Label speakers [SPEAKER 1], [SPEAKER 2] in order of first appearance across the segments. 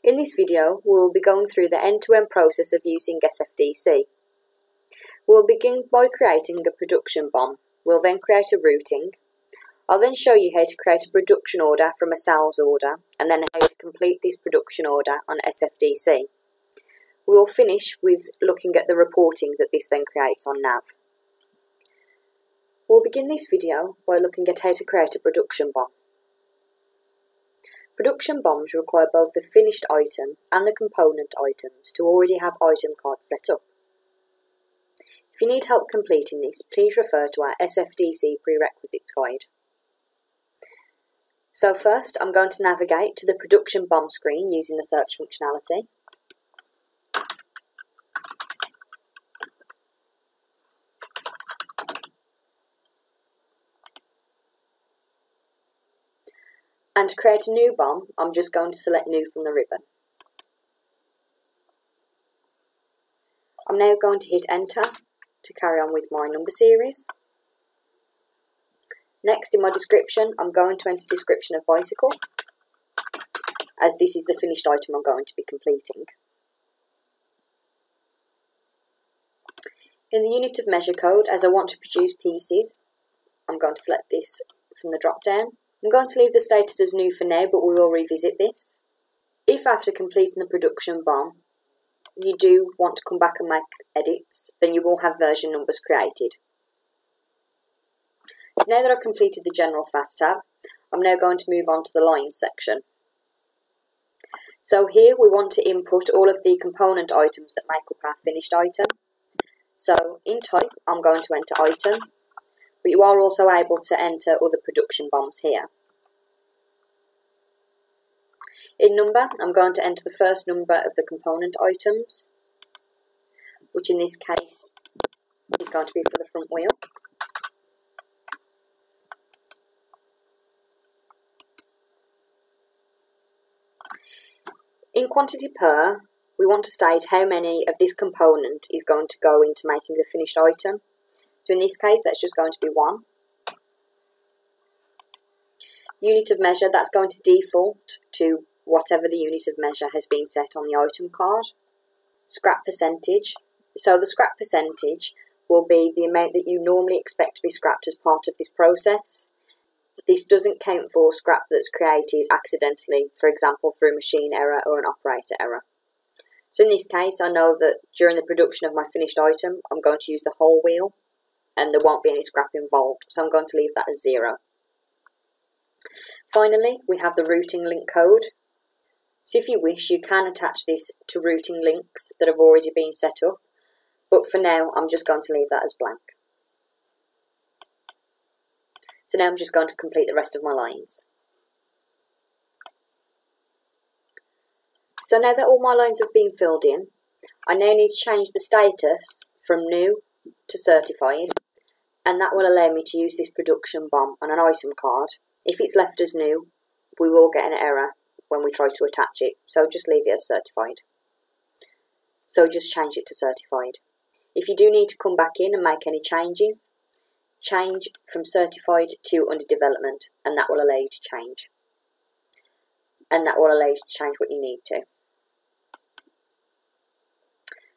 [SPEAKER 1] In this video, we will be going through the end-to-end process of using SFDC. We'll begin by creating a production BOM. We'll then create a routing. I'll then show you how to create a production order from a sales order, and then how to complete this production order on SFDC. We'll finish with looking at the reporting that this then creates on NAV. We'll begin this video by looking at how to create a production BOM. Production BOMs require both the finished item and the component items to already have item cards set up. If you need help completing this, please refer to our SFDC prerequisites guide. So first, I'm going to navigate to the Production BOM screen using the search functionality. And to create a new BOM, I'm just going to select New from the ribbon. I'm now going to hit Enter to carry on with my number series. Next, in my description, I'm going to enter description of bicycle, as this is the finished item I'm going to be completing. In the unit of measure code, as I want to produce pieces, I'm going to select this from the drop down. I'm going to leave the status as new for now, but we will revisit this. If after completing the production BOM, you do want to come back and make edits, then you will have version numbers created. So now that I've completed the General Fast tab, I'm now going to move on to the Lines section. So here we want to input all of the component items that make up our finished item. So in type, I'm going to enter item, but you are also able to enter other production BOMs here. In number, I'm going to enter the first number of the component items, which in this case is going to be for the front wheel. In quantity per, we want to state how many of this component is going to go into making the finished item. So in this case, that's just going to be 1. Unit of measure, that's going to default to whatever the unit of measure has been set on the item card. Scrap percentage. So the scrap percentage will be the amount that you normally expect to be scrapped as part of this process. This doesn't count for scrap that's created accidentally, for example through machine error or an operator error. So in this case, I know that during the production of my finished item, I'm going to use the whole wheel, and there won't be any scrap involved, so I'm going to leave that as 0. Finally, we have the routing link code. So if you wish, you can attach this to routing links that have already been set up, but for now, I'm just going to leave that as blank. So now I'm just going to complete the rest of my lines. So now that all my lines have been filled in, I now need to change the status from new to certified, and that will allow me to use this production BOM on an item card. If it's left as new, we will get an error when we try to attach it, so just leave it as certified. So just change it to certified. If you do need to come back in and make any changes, change from certified to under development, and that will allow you to change. And that will allow you to change what you need to.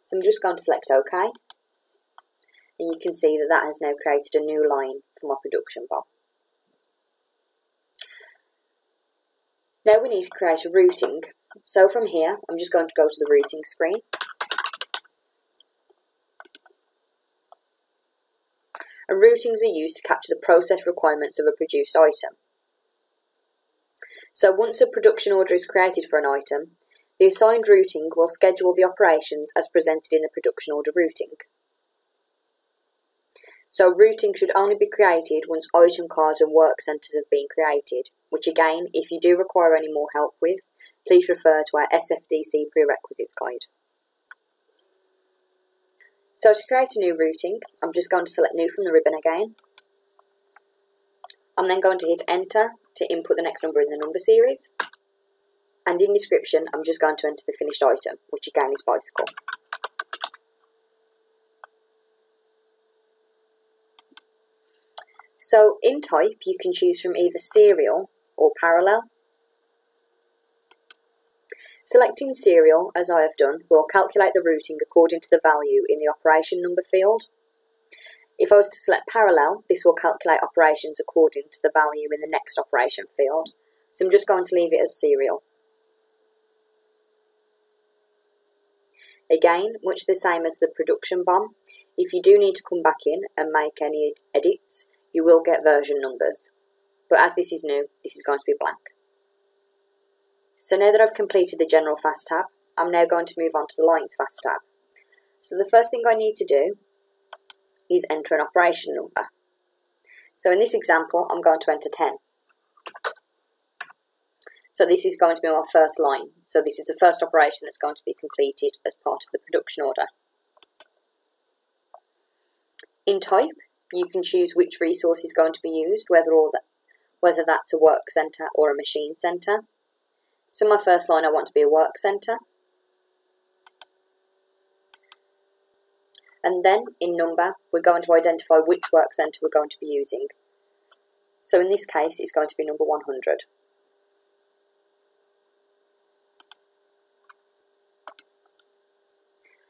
[SPEAKER 1] So I'm just going to select OK. And you can see that that has now created a new line for my production BOM. Now we need to create a routing. So from here, I'm just going to go to the routing screen. And routings are used to capture the process requirements of a produced item. So once a production order is created for an item, the assigned routing will schedule the operations as presented in the production order routing. So routing should only be created once item cards and work centres have been created, which again, if you do require any more help with, please refer to our SFDC prerequisites guide. So to create a new routing, I'm just going to select New from the ribbon again. I'm then going to hit Enter to input the next number in the number series. And in description, I'm just going to enter the finished item, which again is bicycle. So in type, you can choose from either serial or parallel. Selecting serial, as I have done, will calculate the routing according to the value in the operation number field. If I was to select parallel, this will calculate operations according to the value in the next operation field. So I'm just going to leave it as serial. Again, much the same as the production BOM, if you do need to come back in and make any edits, you will get version numbers. But as this is new, this is going to be blank. So now that I've completed the general fast tab, I'm now going to move on to the lines fast tab. So the first thing I need to do is enter an operation number. So in this example, I'm going to enter 10. So this is going to be my first line. So this is the first operation that's going to be completed as part of the production order. In type, you can choose which resource is going to be used, whether that's a work centre or a machine centre. So my first line I want to be a work centre. And then in number, we're going to identify which work centre we're going to be using. So in this case, it's going to be number 100.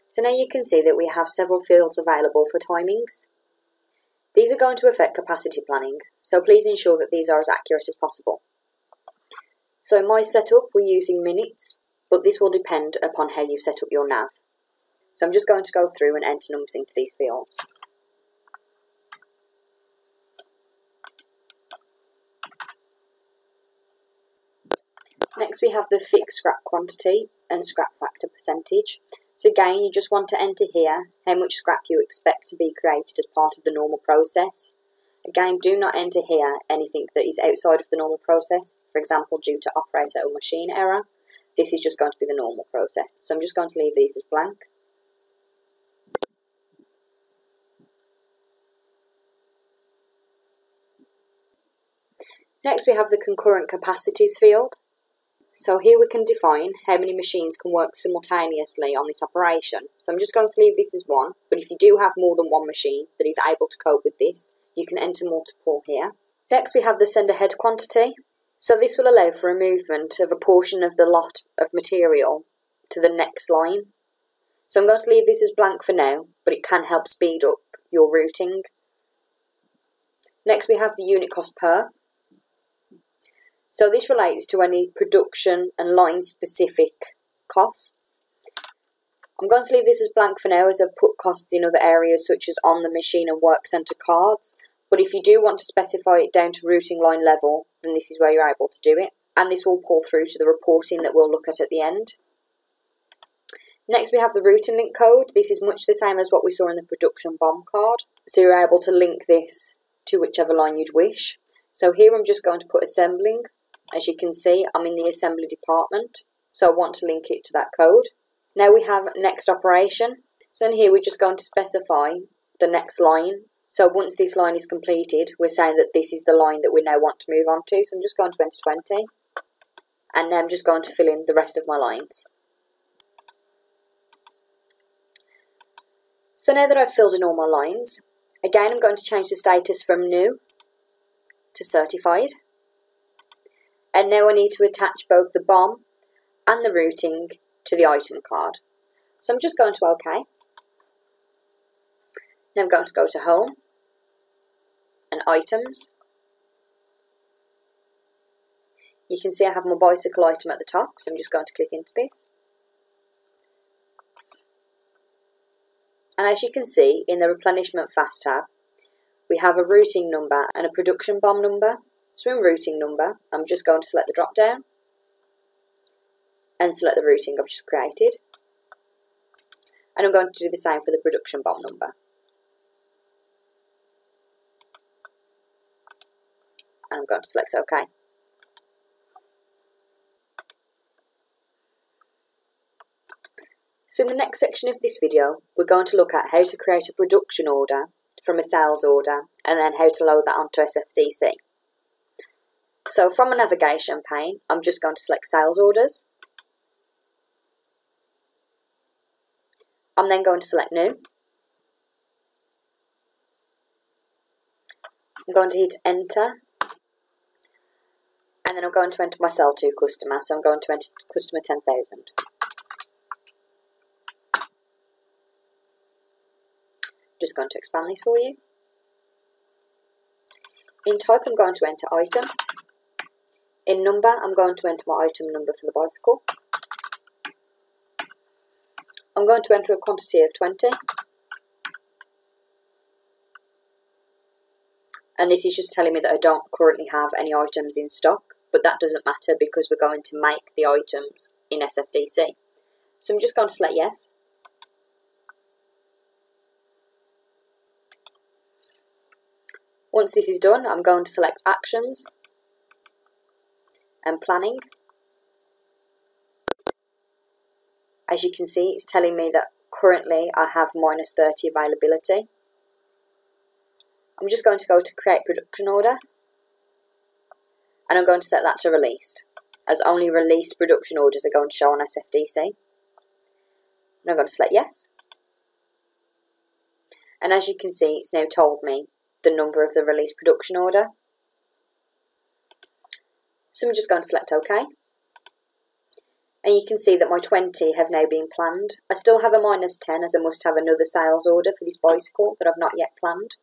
[SPEAKER 1] So now you can see that we have several fields available for timings. These are going to affect capacity planning, so please ensure that these are as accurate as possible. So in my setup, we're using minutes, but this will depend upon how you set up your nav. So I'm just going to go through and enter numbers into these fields. Next we have the fixed scrap quantity and scrap factor percentage. So again, you just want to enter here how much scrap you expect to be created as part of the normal process. Again, do not enter here anything that is outside of the normal process, for example, due to operator or machine error. This is just going to be the normal process. So I'm just going to leave these as blank. Next we have the concurrent capacities field. So here we can define how many machines can work simultaneously on this operation. So I'm just going to leave this as 1, but if you do have more than one machine that is able to cope with this, you can enter multiple here. Next we have the sender head quantity. So this will allow for a movement of a portion of the lot of material to the next line. So I'm going to leave this as blank for now, but it can help speed up your routing. Next we have the unit cost per. So this relates to any production and line specific costs. I'm going to leave this as blank for now, as I've put costs in other areas such as on the machine and work centre cards. But if you do want to specify it down to routing line level, then this is where you're able to do it. And this will pull through to the reporting that we'll look at the end. Next we have the routing link code. This is much the same as what we saw in the production BOM card. So you're able to link this to whichever line you'd wish. So here I'm just going to put assembling. As you can see, I'm in the assembly department, so I want to link it to that code. Now we have next operation. So in here we're just going to specify the next line. So once this line is completed, we're saying that this is the line that we now want to move on to. So I'm just going to enter 20. And now I'm just going to fill in the rest of my lines. So now that I've filled in all my lines, again I'm going to change the status from new to certified. And now I need to attach both the BOM and the routing to the item card. So I'm just going to OK. Now I'm going to go to Home and Items. You can see I have my bicycle item at the top, so I'm just going to click into this. And as you can see, in the Replenishment Fast tab, we have a routing number and a production BOM number. So in routing number, I'm just going to select the drop down and select the routing I've just created. And I'm going to do the same for the production BOM number. And I'm going to select OK. So in the next section of this video, we're going to look at how to create a production order from a sales order and then how to load that onto SFDC. So from a navigation pane, I'm just going to select sales orders. I'm then going to select new. I'm going to hit enter. And then I'm going to enter my sell to customer, so I'm going to enter customer 10,000. Just going to expand this for you. In type, I'm going to enter item. In number, I'm going to enter my item number for the bicycle. I'm going to enter a quantity of 20. And this is just telling me that I don't currently have any items in stock, but that doesn't matter because we're going to make the items in SFDC. So I'm just going to select yes. Once this is done, I'm going to select actions and planning. As you can see, it's telling me that currently I have minus 30 availability. I'm just going to go to create production order, and I'm going to set that to released, as only released production orders are going to show on SFDC. And I'm going to select yes. And as you can see, it's now told me the number of the released production order. So I'm just going to select OK. And you can see that my 20 have now been planned. I still have a minus 10 as I must have another sales order for this bicycle that I've not yet planned.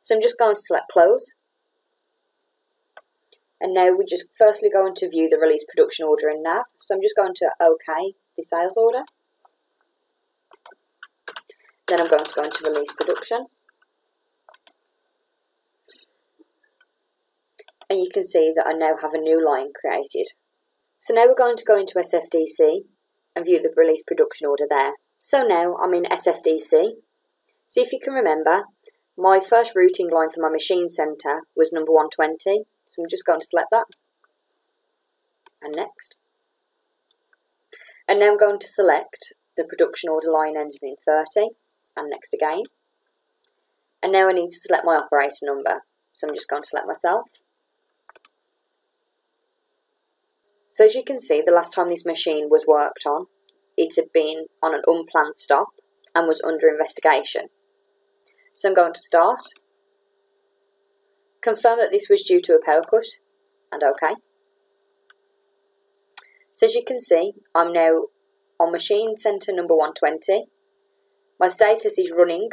[SPEAKER 1] So I'm just going to select close. And now we're just firstly going to view the release production order in nav. So I'm just going to OK the sales order. Then I'm going to go into release production. And you can see that I now have a new line created. So now we're going to go into SFDC and view the release production order there. So now I'm in SFDC. So if you can remember, my first routing line for my machine centre was number 120. So I'm just going to select that. And next. And now I'm going to select the production order line ending in 30. And next again. And now I need to select my operator number. So I'm just going to select myself. So as you can see, the last time this machine was worked on, it had been on an unplanned stop and was under investigation. So I'm going to start, confirm that this was due to a power cut, and OK. So as you can see, I'm now on machine centre number 120. My status is running,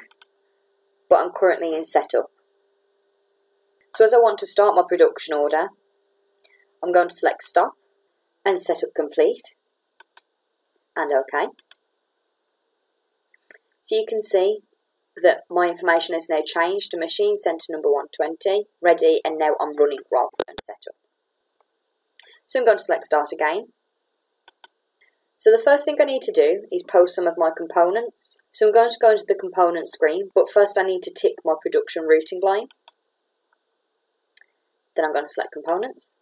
[SPEAKER 1] but I'm currently in setup. So as I want to start my production order, I'm going to select stop and setup complete, and OK. So you can see that my information has now changed to machine centre number 120, ready, and now I'm running rather than setup. So I'm going to select start again. So the first thing I need to do is post some of my components. So I'm going to go into the component screen, but first I need to tick my production routing line. Then I'm going to select components.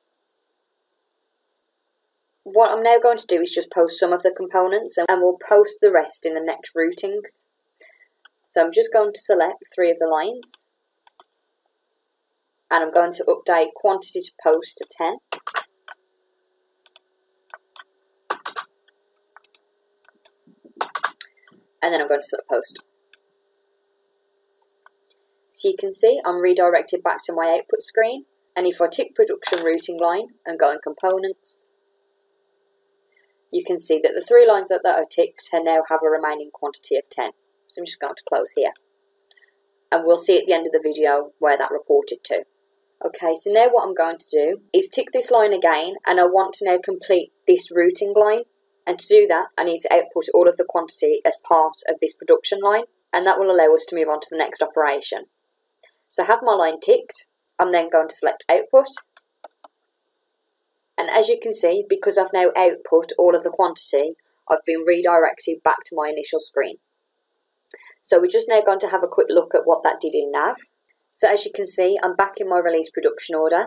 [SPEAKER 1] What I'm now going to do is just post some of the components, and we'll post the rest in the next routings. So I'm just going to select 3 of the lines, and I'm going to update quantity to post to 10. And then I'm going to select post. So you can see I'm redirected back to my output screen, and if I tick production routing line and go in components, you can see that the 3 lines that are ticked now have a remaining quantity of 10. So I'm just going to close here. And we'll see at the end of the video where that reported to. Okay, so now what I'm going to do is tick this line again, and I want to now complete this routing line. And to do that, I need to output all of the quantity as part of this production line, and that will allow us to move on to the next operation. So I have my line ticked. I'm then going to select output. And as you can see, because I've now output all of the quantity, I've been redirected back to my initial screen. So we're just now going to have a quick look at what that did in nav. So as you can see, I'm back in my release production order.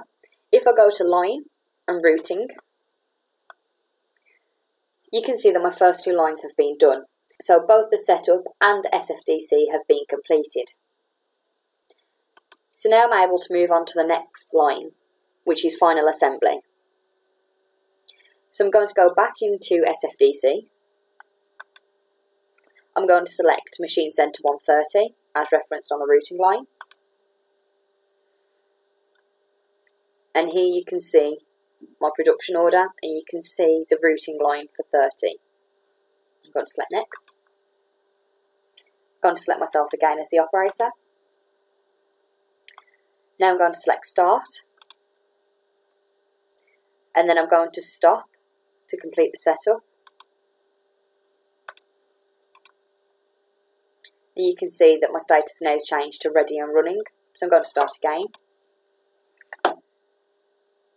[SPEAKER 1] If I go to line and routing, you can see that my first 2 lines have been done. So both the setup and SFDC have been completed. So now I'm able to move on to the next line, which is final assembly. So I'm going to go back into SFDC. I'm going to select machine centre 130 as referenced on the routing line. And here you can see my production order, and you can see the routing line for 30. I'm going to select next. I'm going to select myself again as the operator. Now I'm going to select start, and then I'm going to stop to complete the setup. And you can see that my status now changed to ready and running, so I'm going to start again.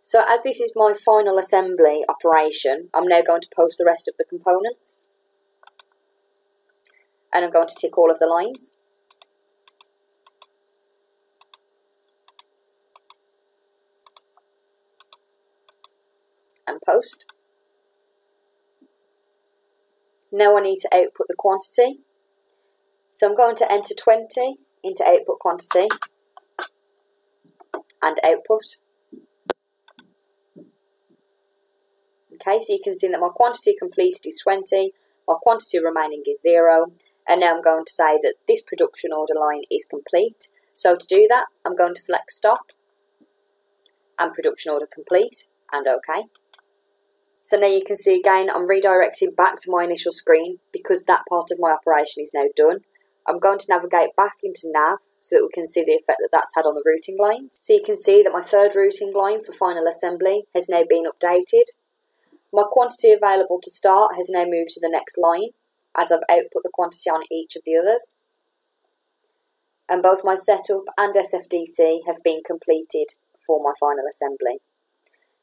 [SPEAKER 1] So as this is my final assembly operation, I'm now going to post the rest of the components. And I'm going to tick all of the lines. And post. Now I need to output the quantity. So I'm going to enter 20 into output quantity and output. Okay, so you can see that my quantity completed is 20, my quantity remaining is 0, and now I'm going to say that this production order line is complete. So to do that, I'm going to select stop and production order complete and OK. So now you can see again I'm redirected back to my initial screen because that part of my operation is now done. I'm going to navigate back into nav so that we can see the effect that that's had on the routing line. So you can see that my third routing line for final assembly has now been updated. My quantity available to start has now moved to the next line as I've output the quantity on each of the others. And both my setup and SFDC have been completed for my final assembly.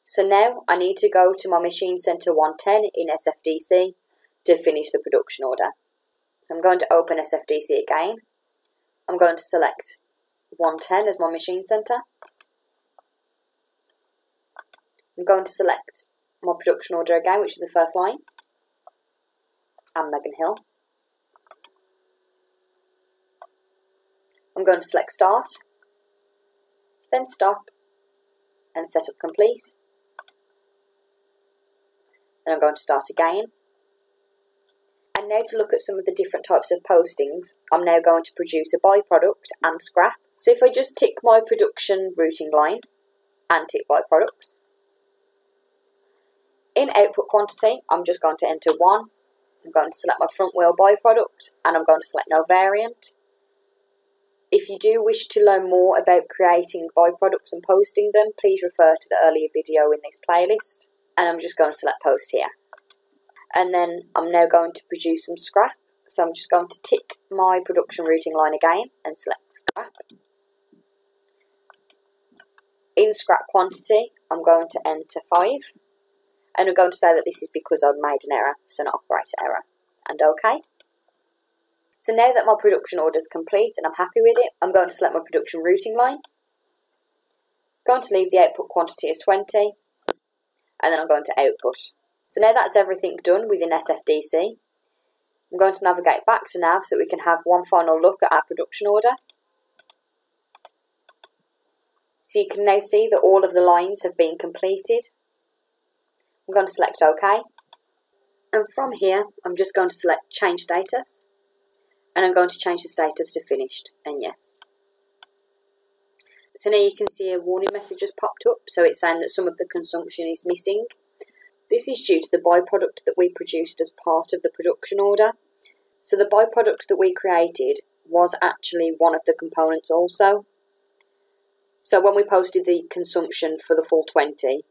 [SPEAKER 1] So now I need to go to my Machine Center 110 in SFDC to finish the production order. So I'm going to open SFDC again. I'm going to select 110 as my Machine Center. I'm going to select my production order again, which is the first line, and Megan Hill. I'm going to select start, then stop, and setup complete. Then I'm going to start again. And now to look at some of the different types of postings, I'm now going to produce a byproduct and scrap. So if I just tick my production routing line and tick byproducts, in output quantity, I'm just going to enter 1. I'm going to select my front wheel byproduct and I'm going to select no variant. If you do wish to learn more about creating byproducts and posting them, please refer to the earlier video in this playlist. And I'm just going to select post here. And then I'm now going to produce some scrap. So I'm just going to tick my production routing line again and select scrap. In scrap quantity, I'm going to enter 5. And I'm going to say that this is because I've made an error, so not operator error. And OK. So now that my production order is complete and I'm happy with it, I'm going to select my production routing line. Going to leave the output quantity as 20. And then I'm going to output. So now that's everything done within SFDC. I'm going to navigate back to nav so we can have one final look at our production order. So you can now see that all of the lines have been completed. I'm going to select OK. And from here, I'm just going to select change status. And I'm going to change the status to finished and yes. So now you can see a warning message has popped up. So it's saying that some of the consumption is missing. This is due to the byproduct that we produced as part of the production order. So the byproduct that we created was actually one of the components also. So when we posted the consumption for the full 20,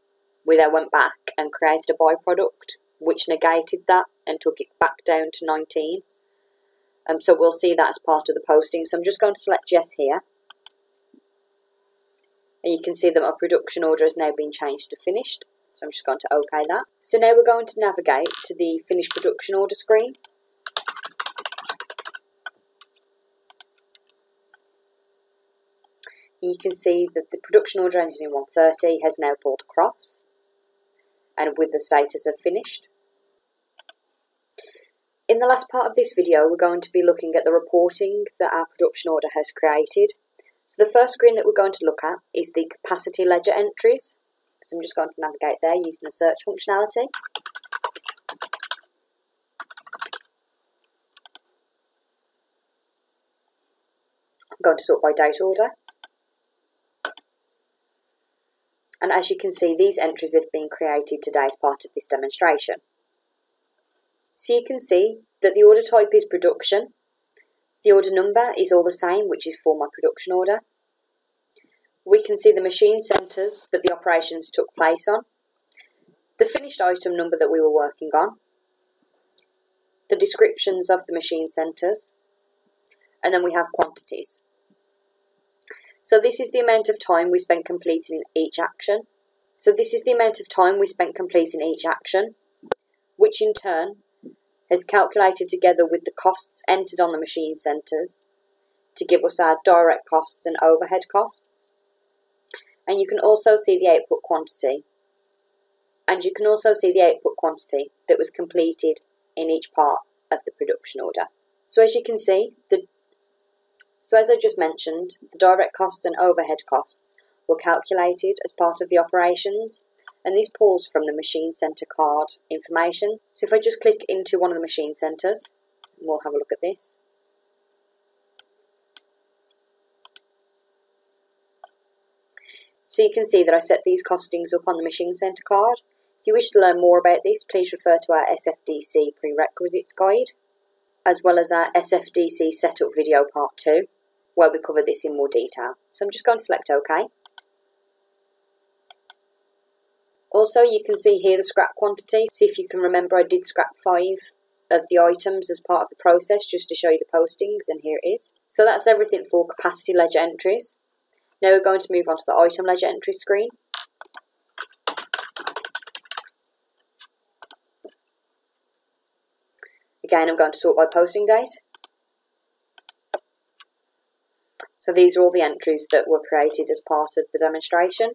[SPEAKER 1] we then went back and created a byproduct which negated that and took it back down to 19. So we'll see that as part of the posting. So I'm just going to select yes here. And you can see that my production order has now been changed to finished. So I'm just going to OK that. So now we're going to navigate to the finished production order screen. You can see that the production order ending in 130 has now pulled across and with the status of finished. In the last part of this video, we're going to be looking at the reporting that our production order has created. So the first screen that we're going to look at is the capacity ledger entries. So I'm just going to navigate there using the search functionality. I'm going to sort by date order. And as you can see, these entries have been created today as part of this demonstration. So you can see that the order type is production. The order number is all the same, which is for my production order. We can see the machine centres that the operations took place on, the finished item number that we were working on, the descriptions of the machine centres, and then we have quantities. So this is the amount of time we spent completing each action. Which in turn is calculated together with the costs entered on the machine centres to give us our direct costs and overhead costs. And you can also see the output quantity. And you can also see the output quantity that was completed in each part of the production order. So as you can see, as I just mentioned, the direct costs and overhead costs were calculated as part of the operations, and this pulls from the machine centre card information. So if I just click into one of the machine centres, we'll have a look at this. So you can see that I set these costings up on the machine centre card. If you wish to learn more about this, please refer to our SFDC prerequisites guide, as well as our SFDC setup video part 2, where we cover this in more detail. So I'm just going to select OK. Also, you can see here the scrap quantity. So if you can remember, I did scrap 5 of the items as part of the process just to show you the postings, and here it is. So that's everything for capacity ledger entries. Now we're going to move on to the item ledger entry screen. Again, I'm going to sort by posting date. So these are all the entries that were created as part of the demonstration.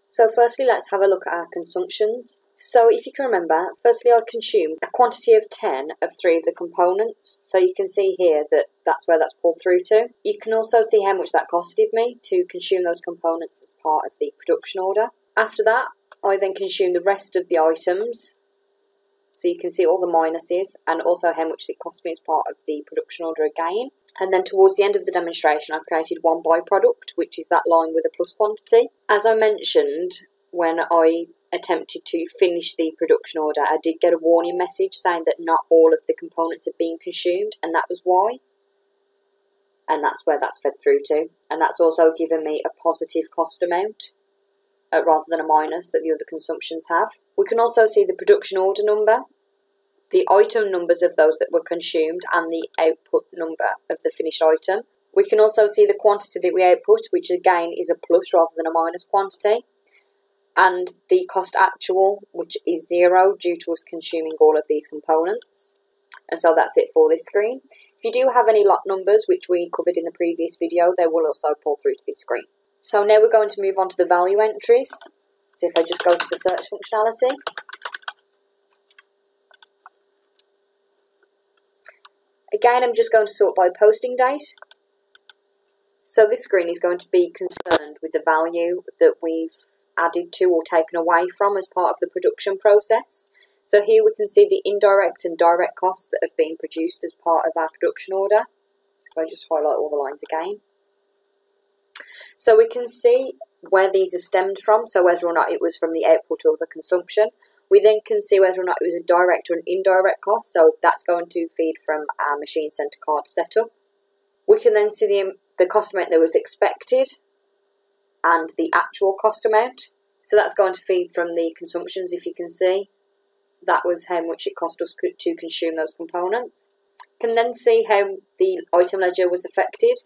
[SPEAKER 1] So firstly, let's have a look at our consumptions. So if you can remember, firstly I consumed a quantity of 10 of 3 of the components. So you can see here that that's where that's pulled through to. You can also see how much that costed me to consume those components as part of the production order. After that, I then consumed the rest of the items. So you can see all the minuses and also how much it cost me as part of the production order again. And then towards the end of the demonstration, I created one byproduct, which is that line with a plus quantity. As I mentioned, when I attempted to finish the production order, I did get a warning message saying that not all of the components had been consumed, and that was why. And that's where that's fed through to. And that's also given me a positive cost amount, rather than a minus that the other consumptions have. We can also see the production order number, the item numbers of those that were consumed, and the output number of the finished item. We can also see the quantity that we output, which again is a plus rather than a minus quantity, and the cost actual, which is 0 due to us consuming all of these components. And so that's it for this screen. If you do have any lot numbers, which we covered in the previous video, they will also pull through to this screen. So now we're going to move on to the value entries. So if I just go to the search functionality, again, I'm just going to sort by posting date. So this screen is going to be concerned with the value that we've added to or taken away from as part of the production process. So here we can see the indirect and direct costs that have been produced as part of our production order. So if I just highlight all the lines again. So we can see where these have stemmed from, so whether or not it was from the output or the consumption. We then can see whether or not it was a direct or an indirect cost, so that's going to feed from our machine centre card setup. We can then see the cost amount that was expected and the actual cost amount. So that's going to feed from the consumptions, if you can see. That was how much it cost us to consume those components. Can then see how the item ledger was affected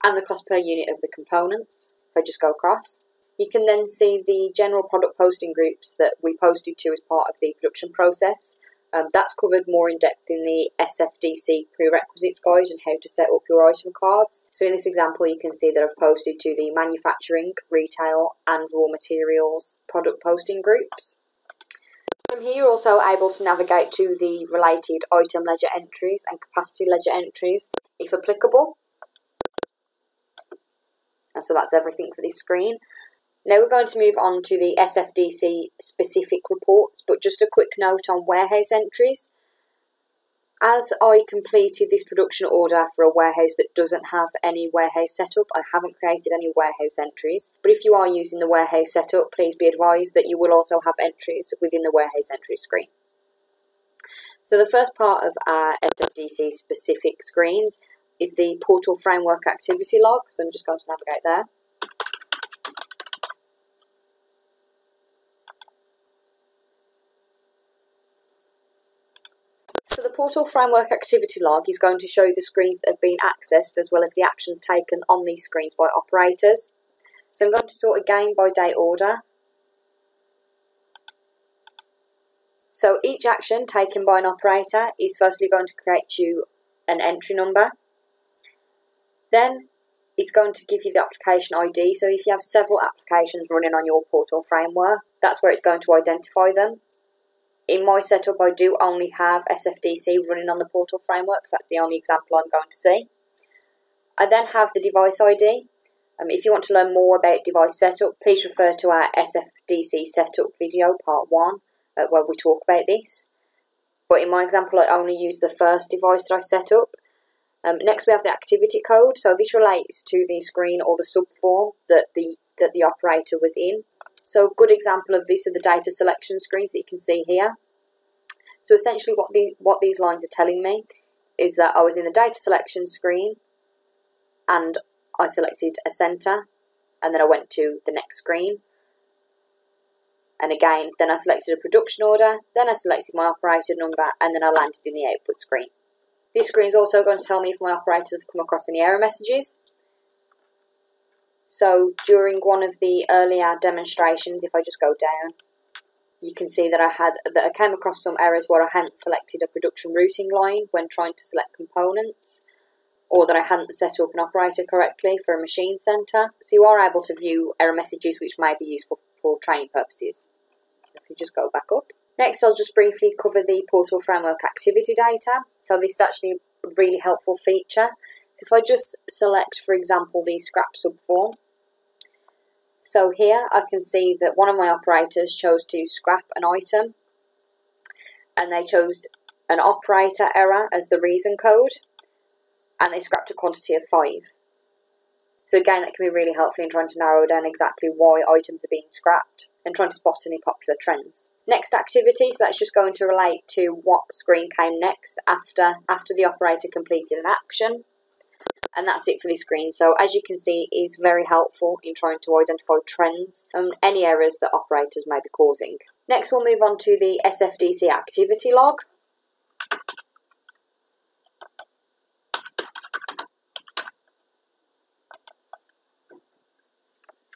[SPEAKER 1] and the cost per unit of the components. If I just go across, you can then see the general product posting groups that we posted to as part of the production process. That's covered more in depth in the SFDC prerequisites guide and how to set up your item cards. So in this example, you can see that I've posted to the manufacturing, retail and raw materials product posting groups. From here, you're also able to navigate to the related item ledger entries and capacity ledger entries, if applicable. And so that's everything for this screen. Now we're going to move on to the SFDC specific reports, but just a quick note on warehouse entries. As I completed this production order for a warehouse that doesn't have any warehouse setup, I haven't created any warehouse entries. But if you are using the warehouse setup, please be advised that you will also have entries within the warehouse entry screen. So the first part of our SFDC specific screens is the portal framework activity log. So I'm just going to navigate there. So the portal framework activity log is going to show you the screens that have been accessed as well as the actions taken on these screens by operators. So I'm going to sort again by date order. So each action taken by an operator is firstly going to create you an entry number. Then it's going to give you the application ID. So if you have several applications running on your portal framework, that's where it's going to identify them. In my setup, I do only have SFDC running on the portal framework, so that's the only example I'm going to see. I then have the device ID. If you want to learn more about device setup, please refer to our SFDC setup video, part 1, where we talk about this. But in my example, I only use the first device that I set up. Next, we have the activity code. So this relates to the screen or the subform that the operator was in. So a good example of this are the data selection screens that you can see here. So essentially what these lines are telling me is that I was in the data selection screen and I selected a center and then I went to the next screen. And again, then I selected a production order, then I selected my operator number and then I landed in the output screen. This screen is also going to tell me if my operators have come across any error messages. So during one of the earlier demonstrations, if I just go down, you can see that I came across some errors where I hadn't selected a production routing line when trying to select components, or that I hadn't set up an operator correctly for a machine center. So you are able to view error messages which may be useful for training purposes. If you just go back up. Next, I'll just briefly cover the portal framework activity data. So this is actually a really helpful feature. So if I just select, for example, the scrap subform. So here I can see that one of my operators chose to scrap an item and they chose an operator error as the reason code and they scrapped a quantity of 5. So again, that can be really helpful in trying to narrow down exactly why items are being scrapped and trying to spot any popular trends. Next activity, so that's just going to relate to what screen came next after the operator completed an action. And that's it for this screen. So as you can see, it is very helpful in trying to identify trends and any errors that operators may be causing. Next, we'll move on to the SFDC activity log.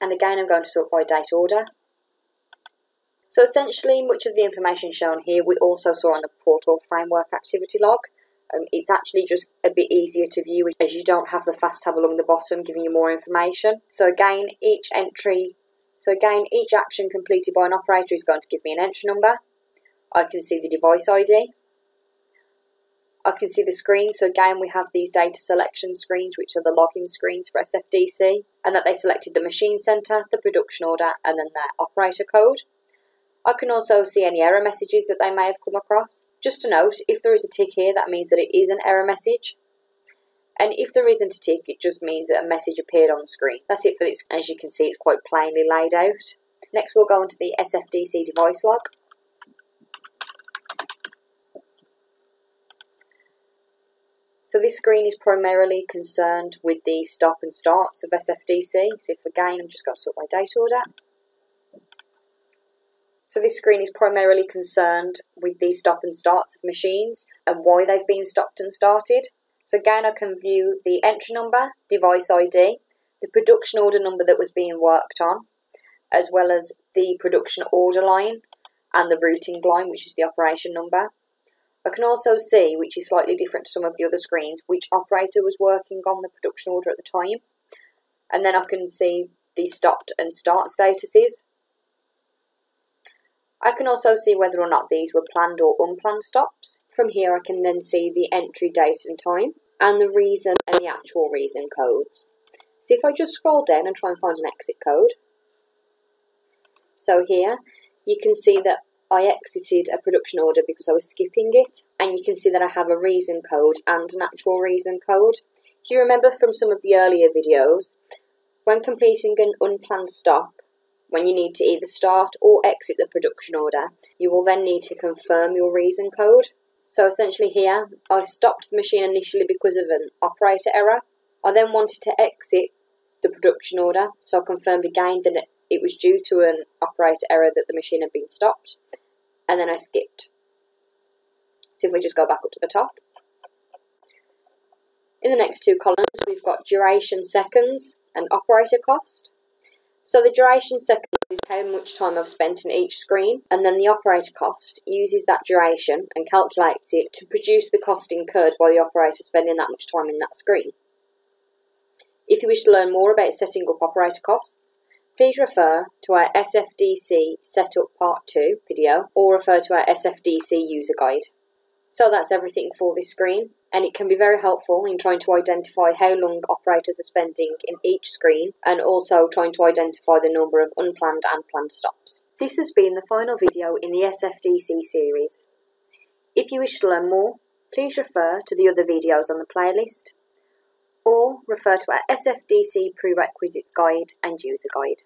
[SPEAKER 1] And again, I'm going to sort by date order. So essentially, much of the information shown here, we also saw on the portal framework activity log. It's actually just a bit easier to view as you don't have the fast tab along the bottom giving you more information. So again, each action completed by an operator is going to give me an entry number. I can see the device ID. I can see the screen. So again, we have these data selection screens, which are the login screens for SFDC, and that they selected the machine center, the production order, and then their operator code. I can also see any error messages that they may have come across. Just to note, if there is a tick here, that means that it is an error message. And if there isn't a tick, it just means that a message appeared on the screen. That's it for this. As you can see, it's quite plainly laid out. Next, we'll go into the SFDC device log. So this screen is primarily concerned with the stop and starts of SFDC. So if again, I'm just going to sort by date order. So this screen is primarily concerned with the stop and starts of machines and why they've been stopped and started. So again, I can view the entry number, device ID, the production order number that was being worked on, as well as the production order line and the routing line, which is the operation number. I can also see, which is slightly different to some of the other screens, which operator was working on the production order at the time. And then I can see the stopped and start statuses. I can also see whether or not these were planned or unplanned stops. From here I can then see the entry date and time, and the reason and the actual reason codes. So if I just scroll down and try and find an exit code. So here you can see that I exited a production order because I was skipping it, and you can see that I have a reason code and an actual reason code. If you remember from some of the earlier videos, when completing an unplanned stop, when you need to either start or exit the production order, you will then need to confirm your reason code. So essentially here, I stopped the machine initially because of an operator error. I then wanted to exit the production order, so I confirmed again that it was due to an operator error that the machine had been stopped, and then I skipped. So if we just go back up to the top. In the next two columns, we've got duration seconds and operator cost. So the duration seconds is how much time I've spent in each screen, and then the operator cost uses that duration and calculates it to produce the cost incurred by the operator spending that much time in that screen. If you wish to learn more about setting up operator costs, please refer to our SFDC Setup Part 2 video, or refer to our SFDC user guide. So that's everything for this screen, and it can be very helpful in trying to identify how long operators are spending in each screen, and also trying to identify the number of unplanned and planned stops. This has been the final video in the SFDC series. If you wish to learn more, please refer to the other videos on the playlist, or refer to our SFDC Prerequisites Guide and User Guide.